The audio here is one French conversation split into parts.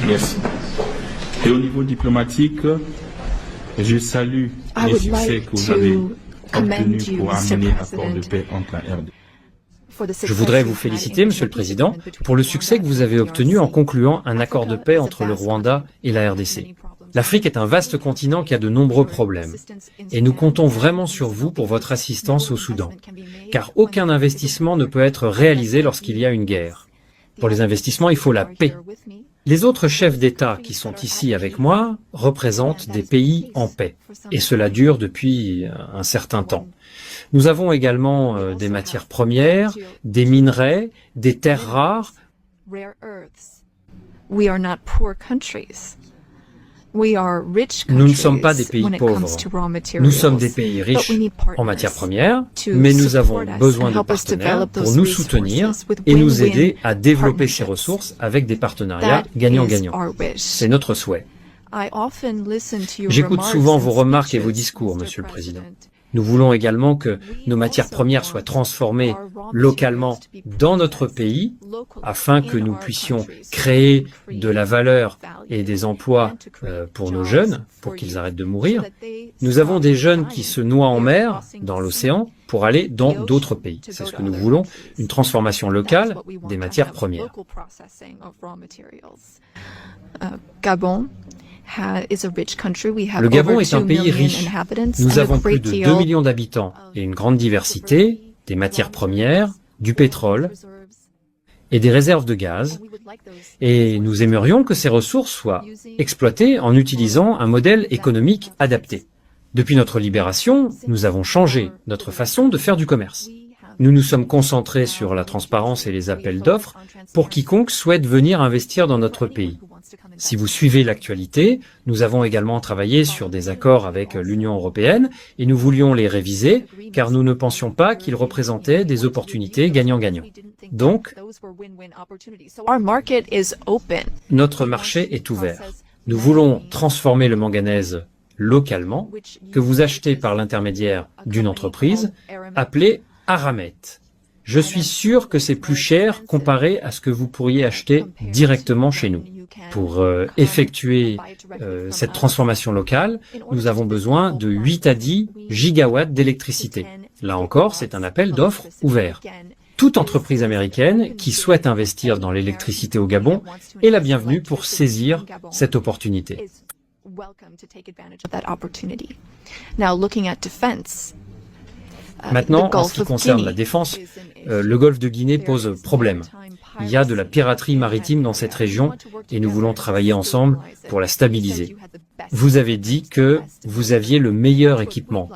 Merci. Et au niveau diplomatique, je salue les succès que vous avez obtenus pour amener l'accord de paix entre la RDC. Je voudrais vous féliciter, Monsieur le Président, pour le succès que vous avez obtenu en concluant un accord de paix entre le Rwanda et la RDC. L'Afrique est un vaste continent qui a de nombreux problèmes. Et nous comptons vraiment sur vous pour votre assistance au Soudan. Car aucun investissement ne peut être réalisé lorsqu'il y a une guerre. Pour les investissements, il faut la paix. Les autres chefs d'État qui sont ici avec moi représentent des pays en paix. Et cela dure depuis un certain temps. Nous avons également des matières premières, des minerais, des terres rares. Nous ne sommes pas des pays pauvres. Nous sommes des pays riches en matières premières, mais nous avons besoin de partenaires pour nous soutenir et nous aider à développer ces ressources avec des partenariats gagnant-gagnant. C'est notre souhait. J'écoute souvent vos remarques et vos discours, Monsieur le Président. Nous voulons également que nos matières premières soient transformées localement dans notre pays afin que nous puissions créer de la valeur et des emplois pour nos jeunes, pour qu'ils arrêtent de mourir. Nous avons des jeunes qui se noient en mer, dans l'océan, pour aller dans d'autres pays. C'est ce que nous voulons, une transformation locale des matières premières. Le Gabon est un pays riche. Nous avons plus de 2 millions d'habitants et une grande diversité, des matières premières, du pétrole et des réserves de gaz. Et nous aimerions que ces ressources soient exploitées en utilisant un modèle économique adapté. Depuis notre libération, nous avons changé notre façon de faire du commerce. Nous nous sommes concentrés sur la transparence et les appels d'offres pour quiconque souhaite venir investir dans notre pays. Si vous suivez l'actualité, nous avons également travaillé sur des accords avec l'Union européenne et nous voulions les réviser car nous ne pensions pas qu'ils représentaient des opportunités gagnant-gagnant. Donc, notre marché est ouvert. Nous voulons transformer le manganèse localement, que vous achetez par l'intermédiaire d'une entreprise appelée Aramet. Je suis sûr que c'est plus cher comparé à ce que vous pourriez acheter directement chez nous. Pour effectuer cette transformation locale, nous avons besoin de 8 à 10 gigawatts d'électricité. Là encore, c'est un appel d'offres ouvert. Toute entreprise américaine qui souhaite investir dans l'électricité au Gabon est la bienvenue pour saisir cette opportunité. Maintenant, en ce qui concerne la défense, le golfe de Guinée pose problème. Il y a de la piraterie maritime dans cette région et nous voulons travailler ensemble pour la stabiliser. Vous avez dit que vous aviez le meilleur équipement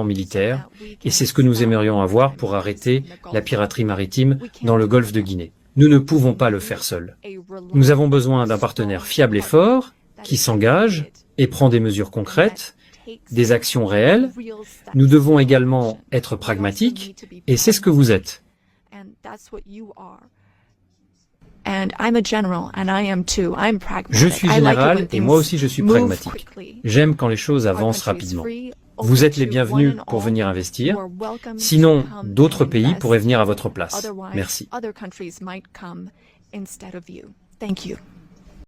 militaire, et c'est ce que nous aimerions avoir pour arrêter la piraterie maritime dans le golfe de Guinée. Nous ne pouvons pas le faire seuls. Nous avons besoin d'un partenaire fiable et fort, qui s'engage et prend des mesures concrètes, des actions réelles. Nous devons également être pragmatiques, et c'est ce que vous êtes. Je suis général et moi aussi je suis pragmatique. J'aime quand les choses avancent rapidement. Vous êtes les bienvenus pour venir investir. Sinon, d'autres pays pourraient venir à votre place. Merci.